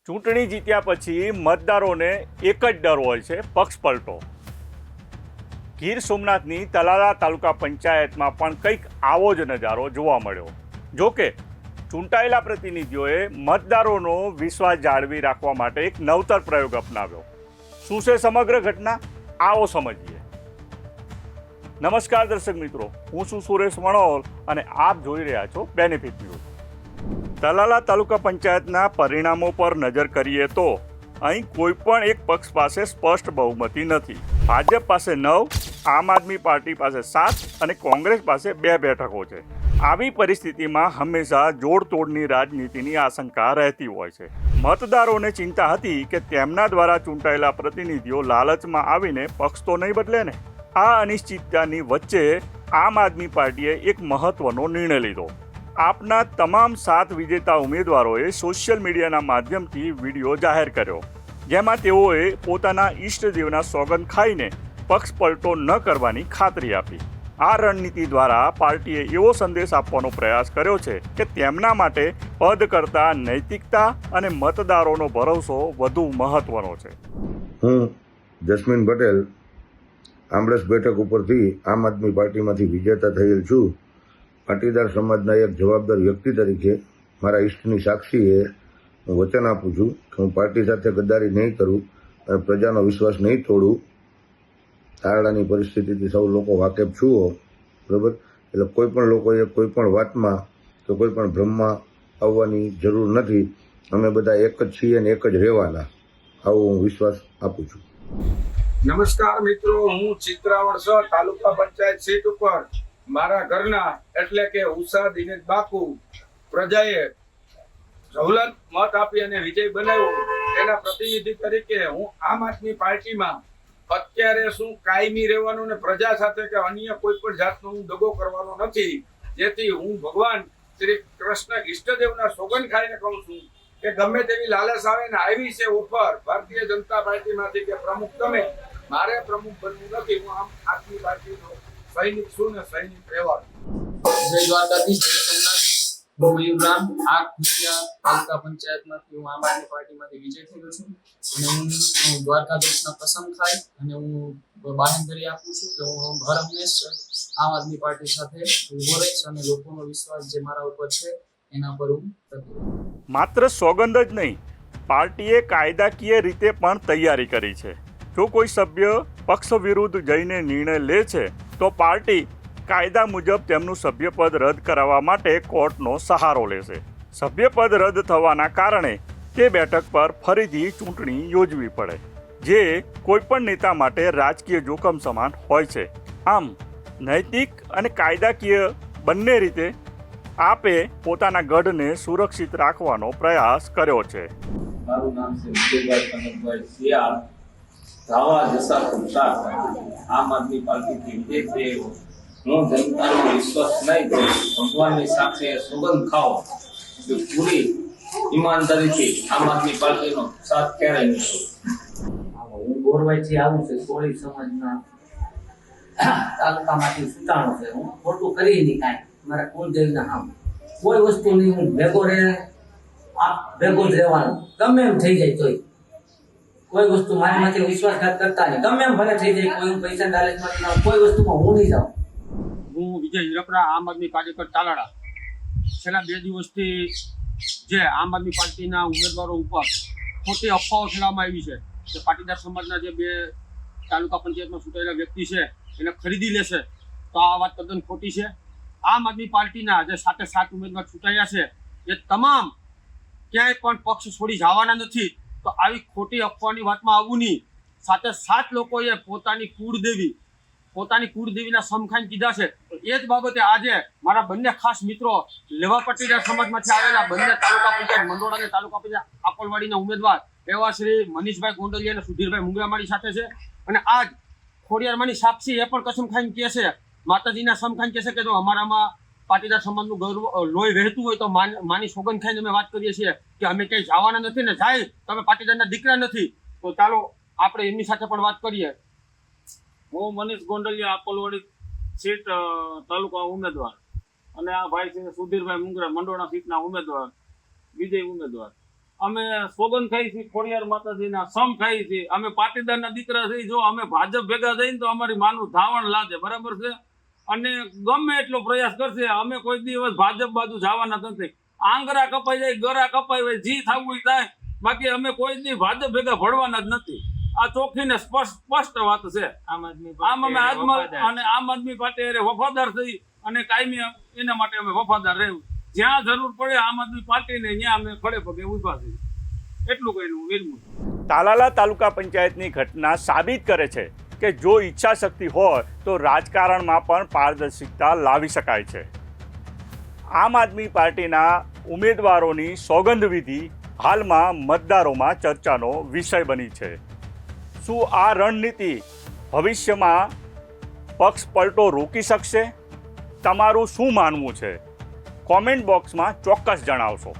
ચૂંટણી જીત્યા પછી મતદારોને એક જ ડર હોય છે, પક્ષ પલટો. ગીર સોમનાથની તલાલા તાલુકા પંચાયતમાં પણ કંઈક આવો જ નજારો જોવા મળ્યો. જો કે ચૂંટાયેલા પ્રતિનિધિઓએ મતદારોનો વિશ્વાસ જાળવી રાખવા માટે એક નવતર પ્રયોગ અપનાવ્યો. શું છે સમગ્ર ઘટના? આવો સમજીએ. નમસ્કાર દર્શક મિત્રો, હું છું સુરેશ વણોલ અને આપ જોઈ રહ્યા છો બેનિફિટ ન્યૂઝ. તલાલા તાલુકા પંચાયતના પરિણામો પર નજર કરીએ તો અહીં કોઈ પણ એક પક્ષ પાસે સ્પષ્ટ બહુમતી નથી. ભાજપ પાસે 9, આમ આદમી પાર્ટી પાસે 7 અને કોંગ્રેસ પાસે 2 બેઠકો છે. આવી પરિસ્થિતિમાં હંમેશા જોડતોડની રાજનીતિની આશંકા રહેતી હોય છે. મતદારોને ચિંતા હતી કે તેમના દ્વારા ચૂંટાયેલા પ્રતિનિધિઓ લાલચમાં આવીને પક્ષ તો નહીં બદલે ને. આ અનિશ્ચિતતાની વચ્ચે આમ આદમી પાર્ટીએ એક મહત્વનો નિર્ણય લીધો. આપના તમામ 7 વિજેતા ઉમેદવારોએ સોશિયલ મીડિયાના માધ્યમથી વિડીયો જાહેર કર્યો, જેમાં તેઓએ પોતાના ઈષ્ટદેવના સોગંદ ખાઈને પક્ષ પલટો ન કરવાની ખાતરી આપી. આ રણનીતિ દ્વારા પાર્ટીએ એવો સંદેશ આપવાનો પ્રયાસ કર્યો છે કે તેમના માટે પદ કરતાં નૈતિકતા અને મતદારોનો ભરોસો વધુ મહત્વનો છે. હું જસ્મીન પટેલ આમરસ બેઠક ઉપરથી આમ આદમી પાર્ટીમાંથી વિજેતા થયેલ છું. પાટીદાર સમાજના એક જવાબદાર વ્યક્તિ તરીકે મારા ઈષ્ટની સાક્ષીએ હું વચન આપું છું કે હું પાર્ટી સાથે ગદ્દારી નહીં કરું અને પ્રજાનો વિશ્વાસ નહીં તોડું. તારડાની પરિસ્થિતિથી સૌ લોકો વાકેફ છું, બરાબર. એટલે કોઈ પણ લોકોએ કોઈ પણ વાતમાં કે કોઈ પણ ભ્રમમાં આવવાની જરૂર નથી. અમે બધા એક જ છીએ અને એક જ રહેવાના, આવો હું વિશ્વાસ આપું છું. નમસ્કાર મિત્રો, હું ચિત્રાવળ સ તાલુકા પંચાયત સીટ ઉપર મારા ઘરના એટલે કે ઉષા દિનેશ બાપુ પ્રજાએ સવલત મત આપી અને વિજય બનાવ્યો. તેના પ્રતિનિધિ તરીકે હું આમ આદમી પાર્ટીમાં અત્યારે શું કાયમી રહેવાનું ને પ્રજા સાથે કે અન્ય કોઈ પણ જાતનો હું દગો કરવાનો નથી. જેથી હું ભગવાન શ્રી કૃષ્ણ ઈષ્ટદેવના સોગંદ ખાઈને કહું છું કે ગમે તેવી લાલચ આવે ને આવી છે ઓફર ભારતીય જનતા પાર્ટીમાંથી કે પ્રમુખ તમે, મારે પ્રમુખ બનવું નથી. હું આમ આદમી પાર્ટીનો સૈનિક છું ને સૈનિક રહેવાનું. જય દ્વારકાધીશ, જય સોમનાથ. હું મયુરરામ આ તાલુકા પંચાયતમાંથી હું આમ આદમી પાર્ટીમાંથી વિજય થયો છું અને હું દ્વારકાધીશના કસમ ખાઈ અને હું બાંહેધરી આપું છું કે હું હર હંમેશ આમ આદમી પાર્ટી સાથે ઉભો રહીશ અને લોકોનો વિશ્વાસ જે મારા ઉપર છે એના પર હું ટકીશ. માત્ર સોગંદ જ નહીં, પાર્ટીએ કાયદાકીય રીતે પણ તૈયારી કરી છે. જો કોઈ સભ્ય પક્ષ વિરુદ્ધ જઈને નિર્ણય લે છે તો પાર્ટી કાયદા મુજબ તેમનું સભ્યપદ રદ કરાવવા માટે કોર્ટનો સહારો લેશે. સભ્યપદ રદ થવાના કારણે તે બેઠક પર ફરીથી ચૂંટણી યોજવી પડે, જે કોઈપણ નેતા માટે રાજકીય જોખમ સમાન હોય છે. આમ નૈતિક અને કાયદાકીય બંને રીતે આપે પોતાના ગઢને સુરક્ષિત રાખવાનો પ્રયાસ કર્યો છે. મારું નામ છે વિજયભાઈ કનકભાઈ શિયાળ, ધાવા જસા કુમતા, આમ આદમી પાર્ટીથી વિજય થયો. હું જનતાનો વિશ્વાસ નહીં કરું, ભગવાનની સાક્ષીએ સોગંદ ખાઓ કે પૂરી ઈમાનદારીથી આમ આદમી પાર્ટીનો સાથ ક્યારેય નહીં કરું. હું ગોરવાઈથી આવું છું, કોળી સમાજના તાલુકામાંથી સુટાણો છે. હું ખોટું કરી નહીં કાંઈ, મારા કુલદેવના આમ કોઈ વસ્તુ નહીં. હું ભેગો ભેગો જ રહેવાનું, ગમે એમ થઈ જાય તોય કોઈ વસ્તુ મારી માંથી વિશ્વાસઘાત કરતા નહીં. ગમે એમ ભલે થઈ જાય, કોઈ પૈસા લાલચમાં કોઈ વસ્તુમાં હું નહીં જાઉં. હું વિજય હિરપરા, આમ આદમી કાર્યકર તાલાળા. છેલ્લા 2 દિવસથી જે આમ આદમી પાર્ટીના ઉમેદવારો ઉપર ખોટી અફવાઓ ફેલાવવામાં આવી છે કે પાટીદાર સમાજના જે 2 તાલુકા પંચાયતમાં ચૂંટાયેલા વ્યક્તિ છે એને ખરીદી લેશે, તો આ વાત તદ્દન ખોટી છે. આમ આદમી પાર્ટીના જે 7 ઉમેદવાર ચૂંટાયા છે એ તમામ ક્યાંય પણ પક્ષ છોડી જવાના નથી. તો આવી ખોટી અફવાની વાતમાં આવવું નહીં. 7 લોકોએ પોતાની કુળદેવીના સમખાઈને કીધા છે. એ જ બાબતે આજે મારા બંને ખાસ મિત્રો લેવા પાટીદાર સમાજમાંથી આવેલા બંને તાલુકા પંચાયત મંડોળ અને તાલુકા પંચાયત આકોલવાડીના ઉમેદવાર એવા શ્રી મનીષભાઈ ગોંડલિયા અને સુધીરભાઈ મુંગરા મારી સાથે છે. અને આજ ખોડિયારમાંની સાક્ષી એ પણ કસમ ખાઈને કહે છે, માતાજીના સમ ખાઈને કહે છે કે જો અમારામાં પાટીદાર સમાજનું ગૌરવ લોહી વહેતું હોય તો માની સોગંદ ખાઈને અમે વાત કરીએ છીએ કે અમે ક્યાંય જવાના નથી ને જાય તો અમે પાટીદારના દીકરા નથી. તો ચાલો આપણે એમની સાથે પણ વાત કરીએ. હું મનીષ ગોંડલિયા, આકોલવાડી સીટ તાલુકા ઉમેદવાર, અને આ ભાઈ છે સુધીરભાઈ મુંગરા, મંડોળા સીટના ઉમેદવાર, વિજય ઉમેદવાર. અમે સોગંદ ખાઈ છીએ ખોડિયાર માતાજીના સમ ખાઈ છીએ, અમે પાટીદારના દીકરા છીએ. જો અમે ભાજપ ભેગા થઈને તો અમારી માનું ધાવણ લાદે, બરાબર છે. અને ગમે એટલો પ્રયાસ કરશે, અમે કોઈ દિવસ ભાજપ બાજુ જવાના નથી. આંગરા કપાઈ જાય, ગરા કપાઈ જાય, જી થવું થાય, બાકી અમે કોઈ દી ભાજપ ભેગા ભળવાના જ નથી. આ ચોખ્ખી ને સ્પષ્ટ વાત છે. આમ આદમી આમ આદમી પાર્ટી અરે વફાદાર થઈ અને કાયમી એના માટે અમે વફાદાર રહેવું. જ્યાં જરૂર પડે આમ આદમી પાર્ટીને ત્યાં અમે ખડે પગે ઉભા છીએ. એટલું કહીને હું વિરમું. તાલાલા તાલુકા પંચાયતની ઘટના સાબિત કરે છે કે જો ઈચ્છા શક્તિ હોય તો રાજકારણમાં પણ પારદર્શિકતા લાવી શકાય છે. આમ આદમી પાર્ટીના ઉમેદવારોની સોગંદ વિધિ હાલમાં મતદારોમાં ચર્ચાનો વિષય બની છે. શું આ રણનીતિ ભવિષ્યમાં પક્ષ પલટો રોકી શકશે? તમારું શું માનવું છે? કોમેન્ટ બોક્સમાં ચોક્કસ જણાવશો.